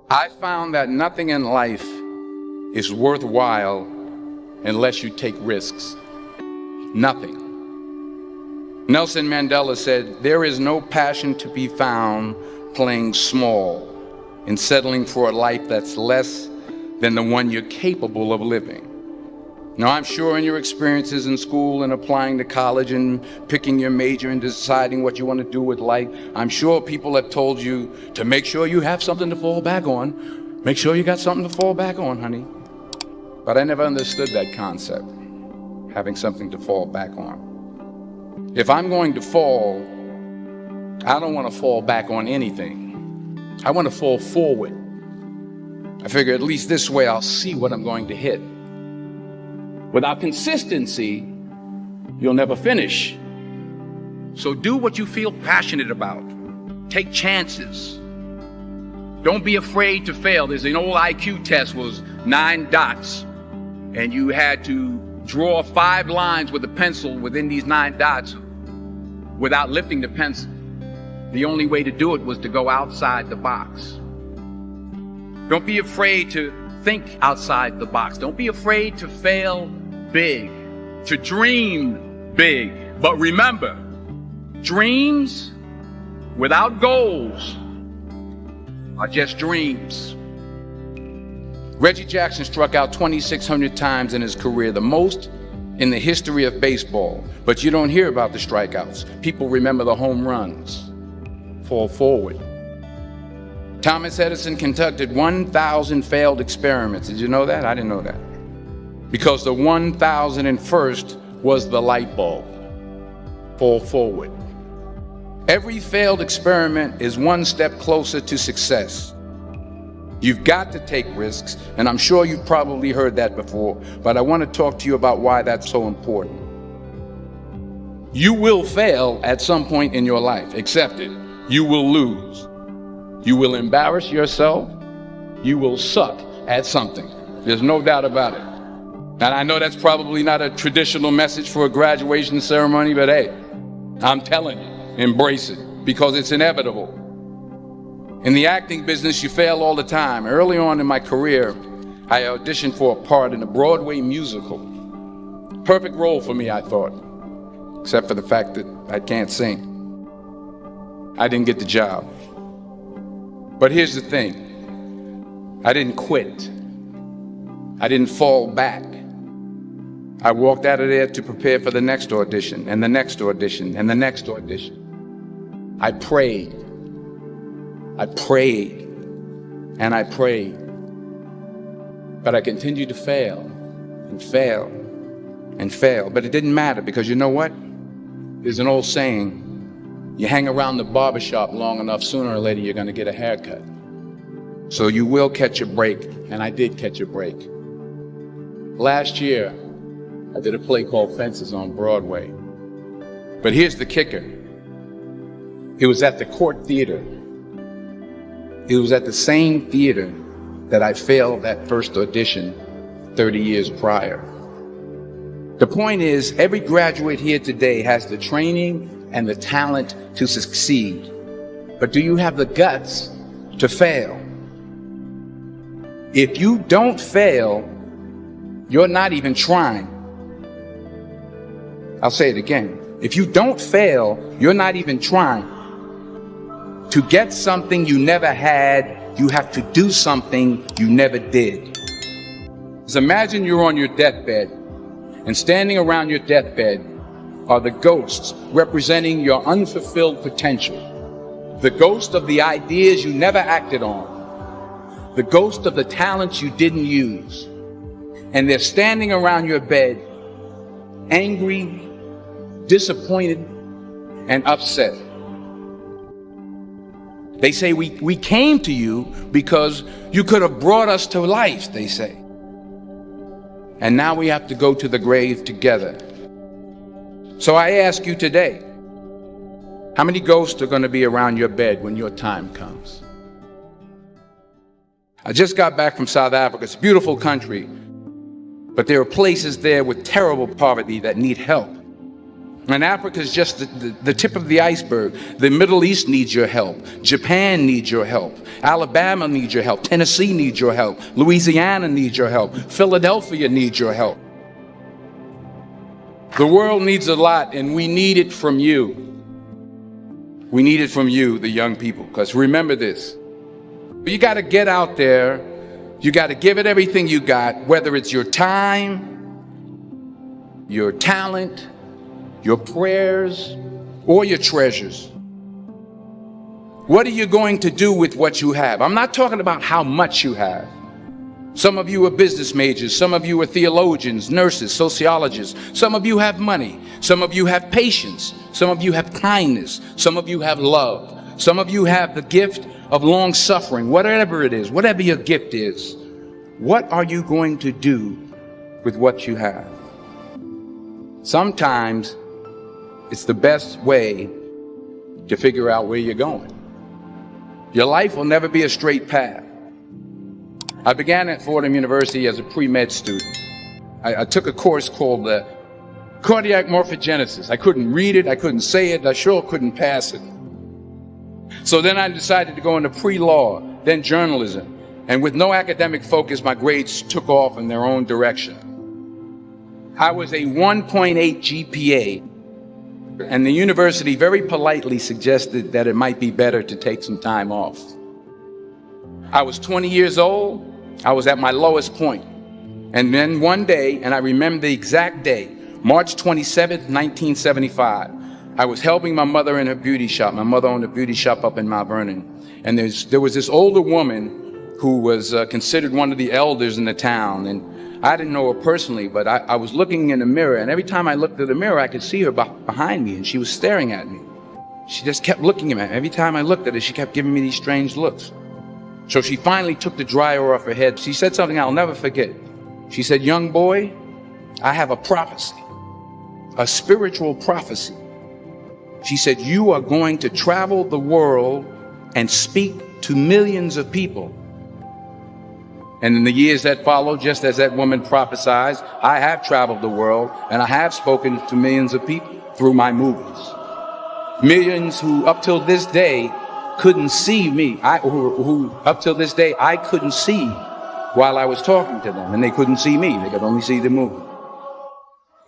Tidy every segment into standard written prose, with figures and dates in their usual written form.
I found that nothing in life is worthwhile unless you take risks. Nothing. Nelson Mandela said, "There is no passion to be found playing small and settling for a life that's less than the one you're capable of living." Now, I'm sure in your experiences in school and applying to college and picking your major and deciding what you want to do with life, I'm sure people have told you to make sure you have something to fall back on. Make sure you got something to fall back on, honey. But I never understood that concept, having something to fall back on. If I'm going to fall, I don't want to fall back on anything. I want to fall forward. I figure at least this way I'll see what I'm going to hit. Without consistency, you'll never finish. So do what you feel passionate about. Take chances. Don't be afraid to fail. There's an old IQ test, was 9 dots, and you had to draw 5 lines with a pencil within these 9 dots without lifting the pencil. The only way to do it was to go outside the box. Don't be afraid to think outside the box. Don't be afraid to fail big, to dream big. But remember, dreams without goals are just dreams. Reggie Jackson struck out 2,600 times in his career, the most in the history of baseball. But you don't hear about the strikeouts. People remember the home runs. Fall forward. Thomas Edison conducted 1,000 failed experiments. Did you know that? I didn't know that. Because the 1,001st was the light bulb. Fall forward. Every failed experiment is one step closer to success. You've got to take risks, and I'm sure you've probably heard that before, but I want to talk to you about why that's so important. You will fail at some point in your life. Accept it. You will lose. You will embarrass yourself. You will suck at something. There's no doubt about it. And I know that's probably not a traditional message for a graduation ceremony, but hey, I'm telling you, embrace it, because it's inevitable. In the acting business, you fail all the time. Early on in my career, I auditioned for a part in a Broadway musical. Perfect role for me, I thought, except for the fact that I can't sing. I didn't get the job. But here's the thing. I didn't quit. I didn't fall back. I walked out of there to prepare for the next audition, and the next audition, and the next audition. I prayed. I prayed. And I prayed. But I continued to fail, and fail, and fail. But it didn't matter, because you know what? There's an old saying, you hang around the barbershop long enough, sooner or later you're going to get a haircut. So you will catch a break, and I did catch a break. Last year, I did a play called Fences on Broadway. But here's the kicker. It was at the Court Theater. It was at the same theater that I failed that first audition 30 years prior. The point is, every graduate here today has the training and the talent to succeed. But do you have the guts to fail? If you don't fail, you're not even trying. I'll say it again. If you don't fail, you're not even trying. To get something you never had, you have to do something you never did. So imagine you're on your deathbed, and standing around your deathbed are the ghosts representing your unfulfilled potential. The ghost of the ideas you never acted on. The ghost of the talents you didn't use. And they're standing around your bed, angry, disappointed, and upset. They say, we came to you because you could have brought us to life, they say. And now we have to go to the grave together. So I ask you today, how many ghosts are going to be around your bed when your time comes? I just got back from South Africa. It's a beautiful country, but there are places there with terrible poverty that need help. And Africa is just the tip of the iceberg. The Middle East needs your help. Japan needs your help. Alabama needs your help. Tennessee needs your help. Louisiana needs your help. Philadelphia needs your help. The world needs a lot, and we need it from you. We need it from you, the young people, because remember this. You got to get out there. You got to give it everything you got, whether it's your time, your talent, your prayers, or your treasures. What are you going to do with what you have? I'm not talking about how much you have. Some of you are business majors. Some of you are theologians, nurses, sociologists. Some of you have money. Some of you have patience. Some of you have kindness. Some of you have love. Some of you have the gift of long suffering. Whatever it is, whatever your gift is, what are you going to do with what you have? Sometimes it's the best way to figure out where you're going. Your life will never be a straight path. I began at Fordham University as a pre-med student. I took a course called cardiac morphogenesis. I couldn't read it, I couldn't say it, I sure couldn't pass it. So then I decided to go into pre-law, then journalism. And with no academic focus, my grades took off in their own direction. I was a 1.8 GPA, and the university very politely suggested that it might be better to take some time off. I was 20 years old. I was at my lowest point. And then one day, and I remember the exact day, March 27th, 1975, I was helping my mother in her beauty shop. My mother owned a beauty shop up in Mount Vernon. And there was this older woman who was considered one of the elders in the town. And I didn't know her personally, but I was looking in the mirror. And every time I looked at the mirror, I could see her behind me, and she was staring at me. She just kept looking at me. Every time I looked at her, she kept giving me these strange looks. So she finally took the dryer off her head. She said something I'll never forget. She said, "Young boy, I have a prophecy, a spiritual prophecy." She said, "You are going to travel the world and speak to millions of people." And in the years that followed, just as that woman prophesied, I have traveled the world and I have spoken to millions of people through my movies. Millions who up till this day couldn't see me, who up till this day I couldn't see while I was talking to them, and they couldn't see me. They could only see the movie.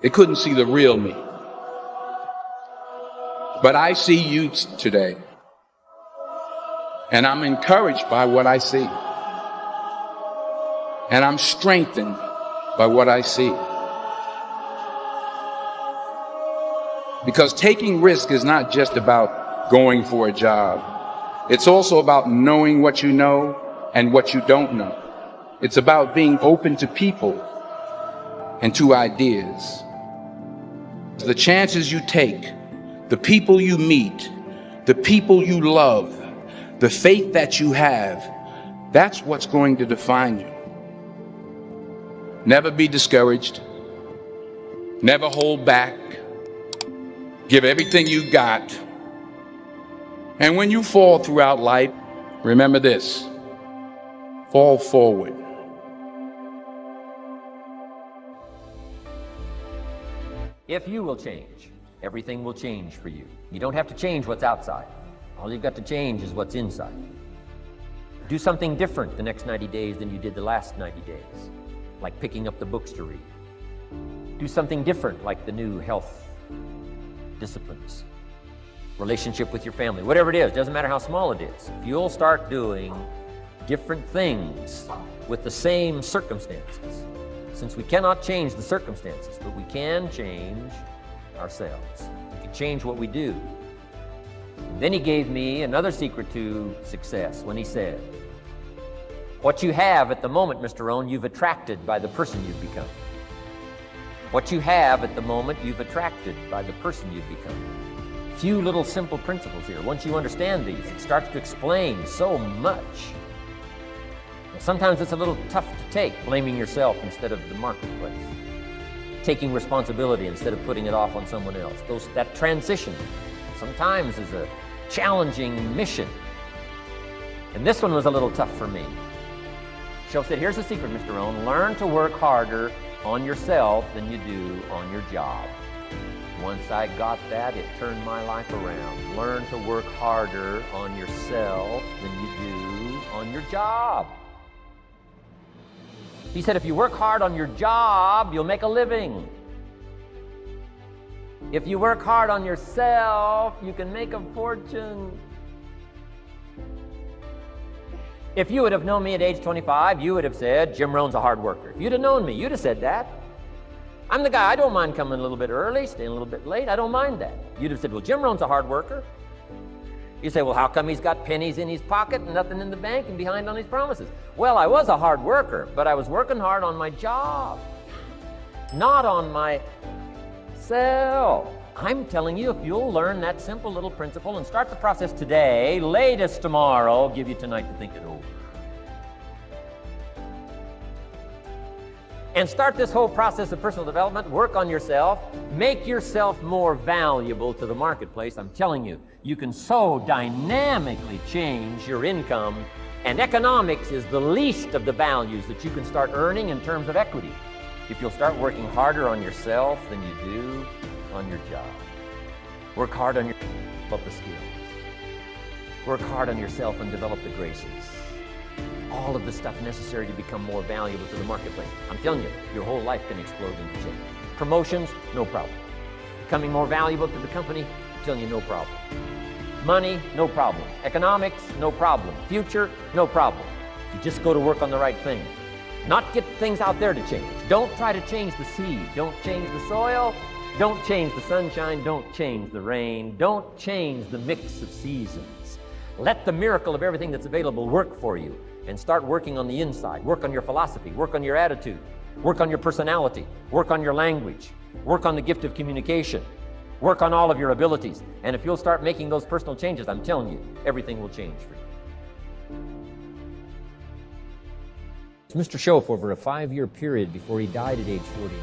They couldn't see the real me. But I see you today, and I'm encouraged by what I see, and I'm strengthened by what I see. Because taking risk is not just about going for a job. It's also about knowing what you know and what you don't know. It's about being open to people and to ideas. The chances you take, the people you meet, the people you love, the faith that you have, that's what's going to define you. Never be discouraged. Never hold back. Give everything you got. And when you fall throughout life, remember this: fall forward. If you will change, everything will change for you. You don't have to change what's outside. All you've got to change is what's inside. Do something different the next 90 days than you did the last 90 days, like picking up the books to read. Do something different, like the new health disciplines, relationship with your family, whatever it is, doesn't matter how small it is. If you'll start doing different things with the same circumstances, since we cannot change the circumstances, but we can change ourselves. We can change what we do. And then he gave me another secret to success when he said, what you have at the moment, Mr. Rohn, you've attracted by the person you've become. What you have at the moment, you've attracted by the person you've become. Few little simple principles here. Once you understand these, it starts to explain so much. Now, sometimes it's a little tough to take, blaming yourself instead of the marketplace, taking responsibility instead of putting it off on someone else. That transition sometimes is a challenging mission. And this one was a little tough for me. She said, here's the secret, Mr. Rohn. Learn to work harder on yourself than you do on your job. Once I got that, it turned my life around. Learn to work harder on yourself than you do on your job. He said, if you work hard on your job, you'll make a living. If you work hard on yourself, you can make a fortune. If you would have known me at age 25, you would have said, Jim Rohn's a hard worker. If you'd have known me, you'd have said that. I'm the guy, I don't mind coming a little bit early, staying a little bit late, I don't mind that. You'd have said, well, Jim Rohn's a hard worker. You say, well, how come he's got pennies in his pocket and nothing in the bank and behind on his promises? Well, I was a hard worker, but I was working hard on my job, not on myself. I'm telling you, if you'll learn that simple little principle and start the process today, latest tomorrow, I'll give you tonight to think it over. And start this whole process of personal development, work on yourself, make yourself more valuable to the marketplace. I'm telling you, you can so dynamically change your income, and economics is the least of the values that you can start earning in terms of equity if you'll start working harder on yourself than you do on your job. Work hard on yourself and develop the skills. Work hard on yourself and develop the graces. All of the stuff necessary to become more valuable to the marketplace. I'm telling you, your whole life can explode into change. Promotions, no problem. Becoming more valuable to the company, I'm telling you, no problem. Money, no problem. Economics, no problem. Future, no problem. If you just go to work on the right thing. Not get things out there to change. Don't try to change the seed. Don't change the soil. Don't change the sunshine. Don't change the rain. Don't change the mix of seasons. Let the miracle of everything that's available work for you. And start working on the inside. Work on your philosophy. Work on your attitude. Work on your personality. Work on your language. Work on the gift of communication. Work on all of your abilities. And if you'll start making those personal changes, I'm telling you, everything will change for you. Mr. Schoaf, over a 5-year period before he died at age 49,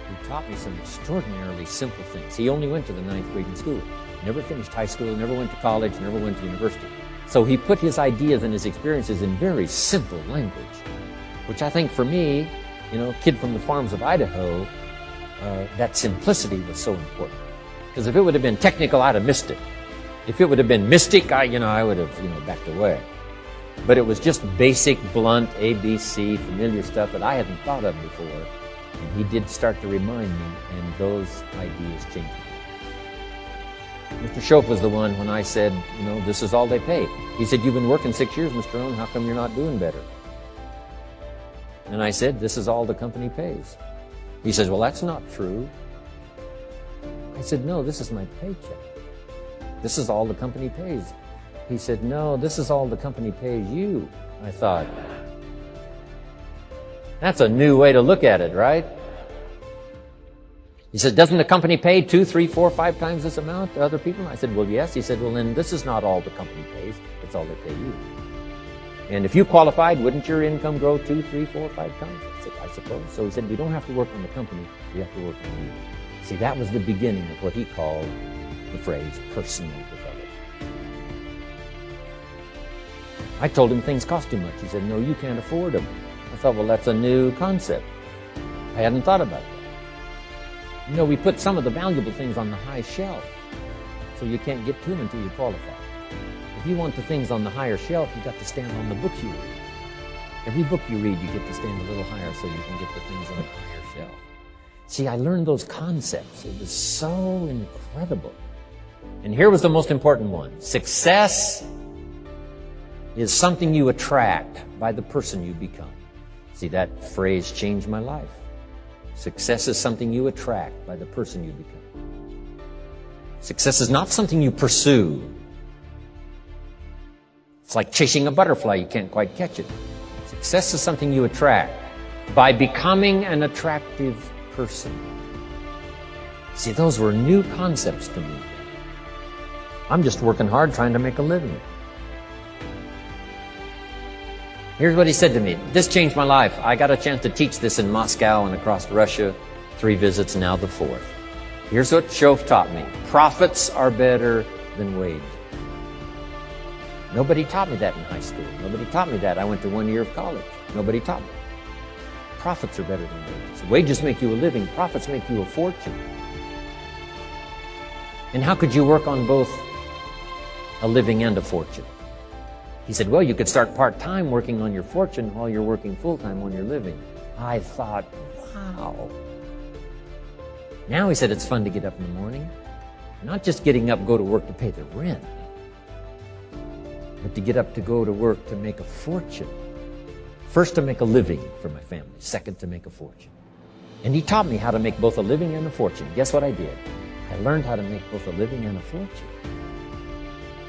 he taught me some extraordinarily simple things. He only went to the 9th grade in school. Never finished high school, never went to college, never went to university. So he put his ideas and his experiences in very simple language, which I think for me, kid from the farms of Idaho, that simplicity was so important. Because if it would have been technical, I'd have missed it. If it would have been mystic, I would have, backed away. But it was just basic, blunt, ABC, familiar stuff that I hadn't thought of before. And he did start to remind me, and those ideas changed me. Mr. Schoaf was the one when I said, this is all they pay. He said, you've been working 6 years, Mr. Rohn, how come you're not doing better? And I said, this is all the company pays. He says, well, that's not true. I said, no, this is my paycheck. This is all the company pays. He said, no, this is all the company pays you. I thought, that's a new way to look at it, right? He said, doesn't the company pay 2, 3, 4, 5 times this amount to other people? I said, well, yes. He said, well, then this is not all the company pays. It's all they pay you. And if you qualified, wouldn't your income grow 2, 3, 4, 5 times? I said, I suppose. So he said, we don't have to work on the company. We have to work on you. See, that was the beginning of what he called the phrase personal development. I told him things cost too much. He said, no, you can't afford them. I thought, well, that's a new concept. I hadn't thought about that. We put some of the valuable things on the high shelf, so you can't get to them until you qualify. If you want the things on the higher shelf, you've got to stand on the book you read. Every book you read, you get to stand a little higher so you can get the things on the higher shelf. See, I learned those concepts. It was so incredible. And here was the most important one. Success is something you attract by the person you become. See, that phrase changed my life. Success is something you attract by the person you become. Success is not something you pursue. It's like chasing a butterfly. You can't quite catch it. Success is something you attract by becoming an attractive person. See, those were new concepts to me. I'm just working hard trying to make a living. Here's what he said to me. This changed my life. I got a chance to teach this in Moscow and across Russia. 3 visits, now the 4th. Here's what Schoaf taught me. Profits are better than wages. Nobody taught me that in high school. Nobody taught me that. I went to 1 year of college. Nobody taught me. Profits are better than wages. Wages make you a living. Profits make you a fortune. And how could you work on both a living and a fortune? He said, well, you could start part-time working on your fortune while you're working full-time on your living. I thought, wow. Now he said it's fun to get up in the morning. Not just getting up, go to work to pay the rent, but to get up to go to work to make a fortune. First, to make a living for my family. Second, to make a fortune. And he taught me how to make both a living and a fortune. Guess what I did? I learned how to make both a living and a fortune.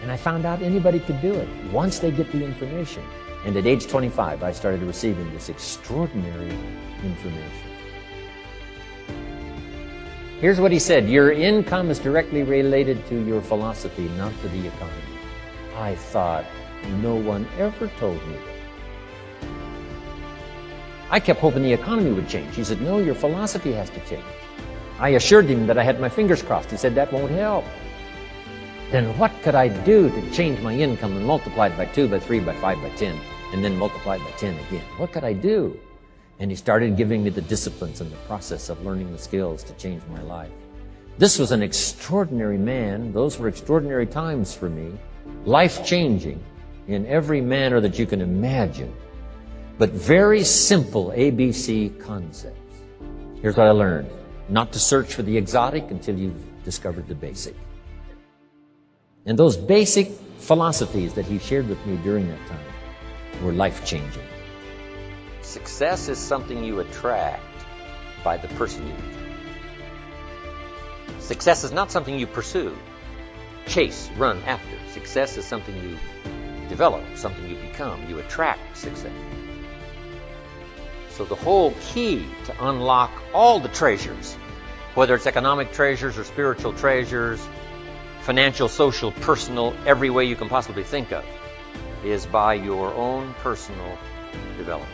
And I found out anybody could do it once they get the information. And at age 25, I started receiving this extraordinary information. Here's what he said: your income is directly related to your philosophy, not to the economy. I thought, no one ever told me that. I kept hoping the economy would change. He said, no, your philosophy has to change. I assured him that I had my fingers crossed. He said, that won't help. Then what could I do to change my income and multiply it by 2, by 3, by 5, by 10, and then multiply it by 10 again? What could I do? And he started giving me the disciplines and the process of learning the skills to change my life. This was an extraordinary man. Those were extraordinary times for me. Life-changing in every manner that you can imagine, but very simple ABC concepts. Here's what I learned: not to search for the exotic until you've discovered the basic. And those basic philosophies that he shared with me during that time were life-changing. Success is something you attract by the person you become. Success is not something you pursue, chase, run after. Success is something you develop, something you become. You attract success. So the whole key to unlock all the treasures, whether it's economic treasures or spiritual treasures, financial, social, personal, every way you can possibly think of, is by your own personal development.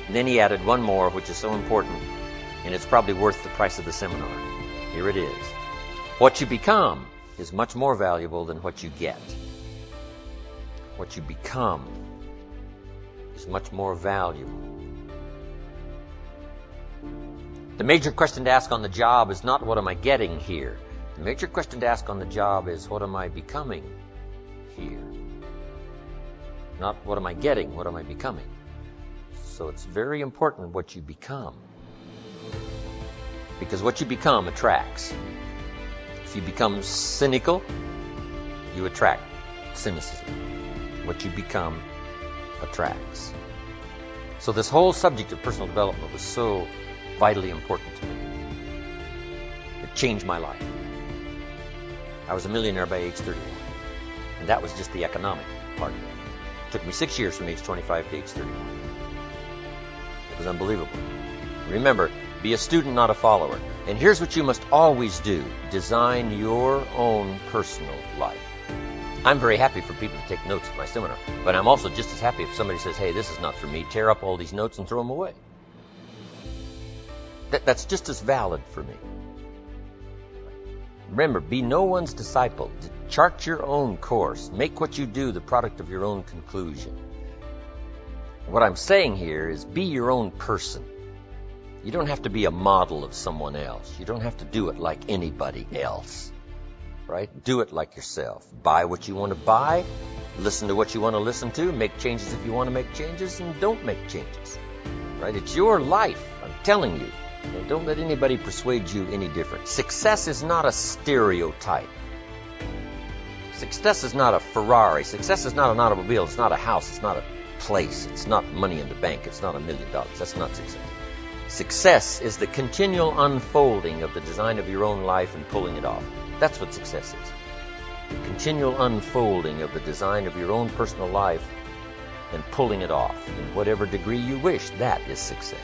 And then he added one more, which is so important, and it's probably worth the price of the seminar. Here it is. What you become is much more valuable than what you get. What you become is much more valuable. The major question to ask on the job is not what am I getting here. The major question to ask on the job is what am I becoming here. Not what am I getting, what am I becoming. So it's very important what you become, because what you become attracts. If you become cynical, you attract cynicism. What you become attracts. So this whole subject of personal development was so vitally important to me. It changed my life. I was a millionaire by age 31, and that was just the economic part of it. It took me 6 years from age 25 to age 31. It was unbelievable. Remember, be a student, not a follower. And here's what you must always do: design your own personal life. I'm very happy for people to take notes at my seminar, but I'm also just as happy if somebody says, hey, this is not for me, tear up all these notes and throw them away. That's just as valid for me. Remember, be no one's disciple. Chart your own course. Make what you do the product of your own conclusion. What I'm saying here is be your own person. You don't have to be a model of someone else. You don't have to do it like anybody else. Right? Do it like yourself. Buy what you want to buy. Listen to what you want to listen to. Make changes if you want to make changes, and don't make changes. Right? It's your life. I'm telling you. And don't let anybody persuade you any different. Success is not a stereotype. Success is not a Ferrari. Success is not an automobile. It's not a house. It's not a place. It's not money in the bank. It's not $1 million. That's not success. Success is the continual unfolding of the design of your own life and pulling it off. That's what success is. The continual unfolding of the design of your own personal life and pulling it off in whatever degree you wish. That is success.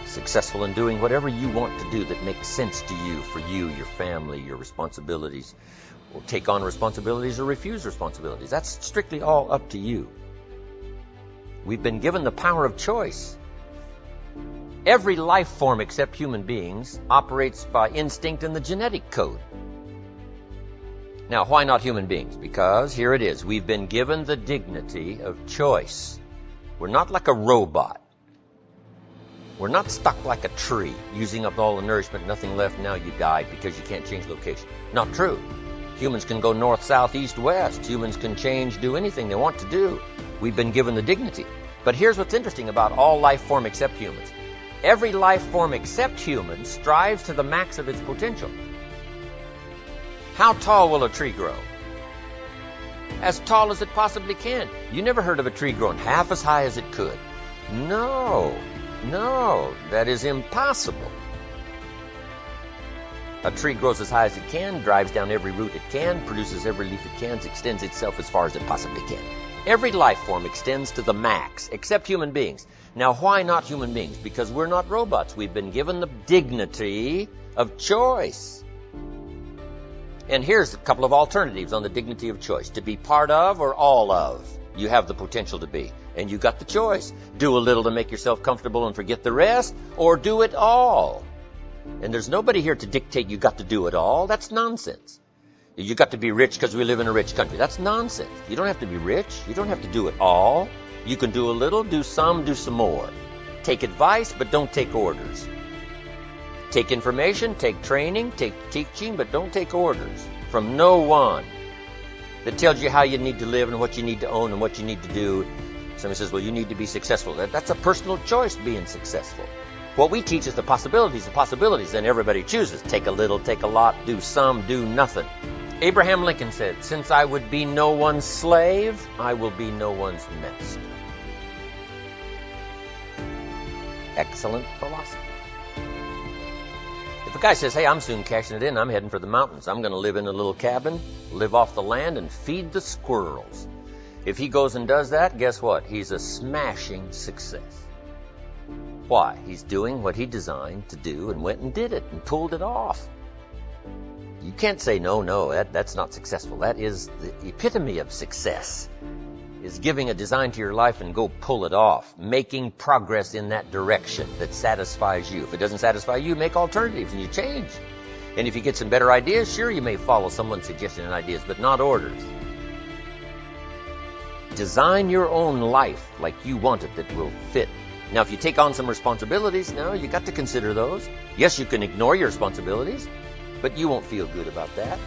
Successful in doing whatever you want to do that makes sense to you, for you, your family, your responsibilities, or take on responsibilities or refuse responsibilities. That's strictly all up to you. We've been given the power of choice. Every life form except human beings operates by instinct in the genetic code. Now, why not human beings? Because here it is. We've been given the dignity of choice. We're not like a robot. We're not stuck like a tree, using up all the nourishment, nothing left, now you died because you can't change location. Not true. Humans can go north, south, east, west. Humans can change, do anything they want to do. We've been given the dignity. But here's what's interesting about all life form except humans. Every life form except humans strives to the max of its potential. How tall will a tree grow? As tall as it possibly can. You never heard of a tree growing half as high as it could. No, that is impossible. A tree grows as high as it can, drives down every root it can, produces every leaf it can, extends itself as far as it possibly can. Every life form extends to the max, except human beings. Now, why not human beings? Because we're not robots. We've been given the dignity of choice. And here's a couple of alternatives on the dignity of choice. To be part of or all of. You have the potential to be. And you got the choice. Do a little to make yourself comfortable and forget the rest, or do it all. And there's nobody here to dictate you got to do it all. That's nonsense. You got to be rich because we live in a rich country. That's nonsense. You don't have to be rich. You don't have to do it all. You can do a little, do some more. Take advice, but don't take orders. Take information, take training, take teaching, but don't take orders from no one that tells you how you need to live and what you need to own and what you need to do. Somebody says, well, you need to be successful. That's a personal choice, being successful. What we teach is the possibilities, then everybody chooses. Take a little, take a lot, do some, do nothing. Abraham Lincoln said, since I would be no one's slave, I will be no one's master. Excellent philosophy. If a guy says, hey, I'm soon cashing it in, I'm heading for the mountains. I'm going to live in a little cabin, live off the land, and feed the squirrels. If he goes and does that, guess what? He's a smashing success. Why? He's doing what he designed to do and went and did it and pulled it off. You can't say, no, that's not successful. That is the epitome of success, is giving a design to your life and go pull it off, making progress in that direction that satisfies you. If it doesn't satisfy you, make alternatives and you change. And if you get some better ideas, sure, you may follow someone's suggestion and ideas, but not orders. Design your own life like you want it that will fit. Now, if you take on some responsibilities, now you got to consider those. Yes, you can ignore your responsibilities, but you won't feel good about that.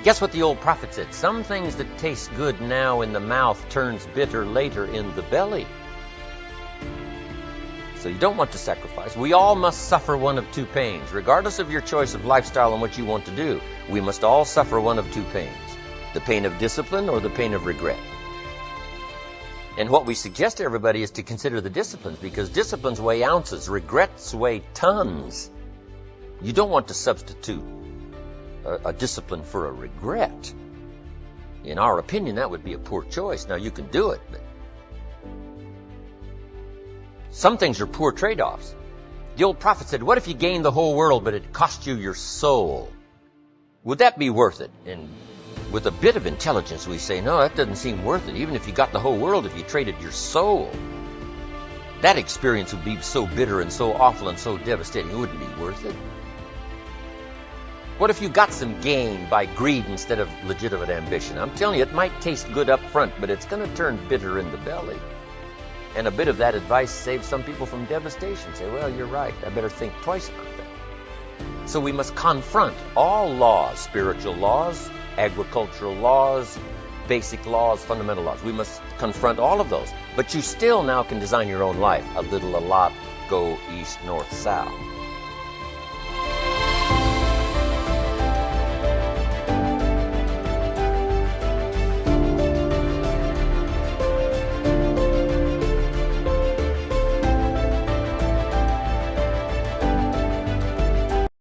Guess what the old prophet said? Some things that taste good now in the mouth turns bitter later in the belly. So you don't want to sacrifice. We all must suffer one of two pains. Regardless of your choice of lifestyle and what you want to do, we must all suffer one of two pains. The pain of discipline or the pain of regret. And what we suggest to everybody is to consider the disciplines, because disciplines weigh ounces, regrets weigh tons. You don't want to substitute a discipline for a regret. In our opinion, that would be a poor choice. Now, you can do it, but some things are poor trade-offs. The old prophet said, what if you gained the whole world, but it cost you your soul? Would that be worth it? And with a bit of intelligence, we say, no, that doesn't seem worth it. Even if you got the whole world, if you traded your soul, that experience would be so bitter and so awful and so devastating, it wouldn't be worth it. What if you got some gain by greed instead of legitimate ambition? I'm telling you, it might taste good up front, but it's going to turn bitter in the belly. And a bit of that advice saves some people from devastation. Say, well, you're right. I better think twice about that. So we must confront all laws, spiritual laws, agricultural laws, basic laws, fundamental laws. We must confront all of those. But you still now can design your own life. A little, a lot, go east, north, south.